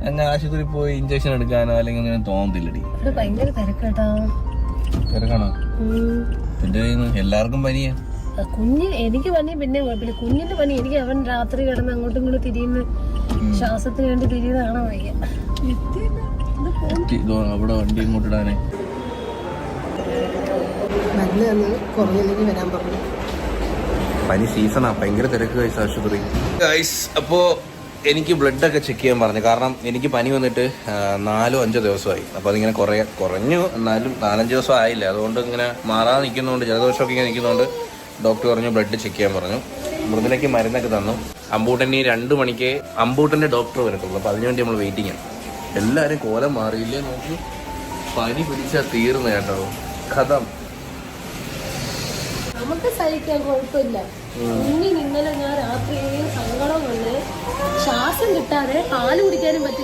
അങ്ങ് ആശുപത്രി പോയി ഇഞ്ചക്ഷൻ എടുക്കാനോ അല്ലെങ്കിൽ അങ്ങനെ തോന്നത്തില്ലടി. ഭയങ്കര തിരക്കാണോ? പിന്നെ എല്ലാവർക്കും പനിയാ. കുഞ്ഞിന് എനിക്ക് പനി പിന്നെ കുഴപ്പമില്ല. കുഞ്ഞിന്റെ പനി എനിക്ക് അവൻ രാത്രി കിടന്ന് അങ്ങോട്ടും ഇങ്ങോട്ടും തിരിയുന്ന ശ്വാസത്തിന് വേണ്ടി തിരിയുന്നതാണോ വയ്യ. അവിടെ വണ്ടി ഇങ്ങോട്ട് ഇടാനേ കുറഞ്ഞില്ലെങ്കിൽ വരാൻ പറഞ്ഞു. പനി സീസണാ, ഭയങ്കര തിരക്ക് ആശുപത്രി. അപ്പോ എനിക്ക് ബ്ലഡ് ഒക്കെ ചെക്ക് ചെയ്യാൻ പറഞ്ഞു. കാരണം എനിക്ക് പനി വന്നിട്ട് 4-5 ദിവസമായി. അപ്പോൾ അതിങ്ങനെ കുറഞ്ഞു, എന്നാലും 4-5 ദിവസം ആയില്ല. അതുകൊണ്ട് ഇങ്ങനെ മാറാതെ നിൽക്കുന്നതുകൊണ്ട്, ജലദോഷമൊക്കെ ഇങ്ങനെ നിൽക്കുന്നതുകൊണ്ട് ഡോക്ടർ പറഞ്ഞു ബ്ലഡ് ചെക്ക് ചെയ്യാൻ പറഞ്ഞു. മൃദുലയ്ക്ക് മരുന്നൊക്കെ തന്നു. അമ്പൂട്ടന് 2 മണിക്ക് അമ്പൂട്ടൻ്റെ ഡോക്ടർ വരത്തുള്ളൂ. അപ്പോൾ അതിനുവേണ്ടി നമ്മൾ വെയിറ്റിംഗ് ആണ്. എല്ലാവരും കോലം മാറിയില്ലേ നോക്കി. പനി പിടിച്ചാൽ തീർന്നു കേട്ടോ, കഥം. നമുക്ക് സഹിക്കാൻ കുഴപ്പമില്ല. ഇന്നലെ ഞാൻ രാത്രി സങ്കടം കൊണ്ട് ശ്വാസം കിട്ടാതെ പാല് കുടിക്കാനും പറ്റില്ല.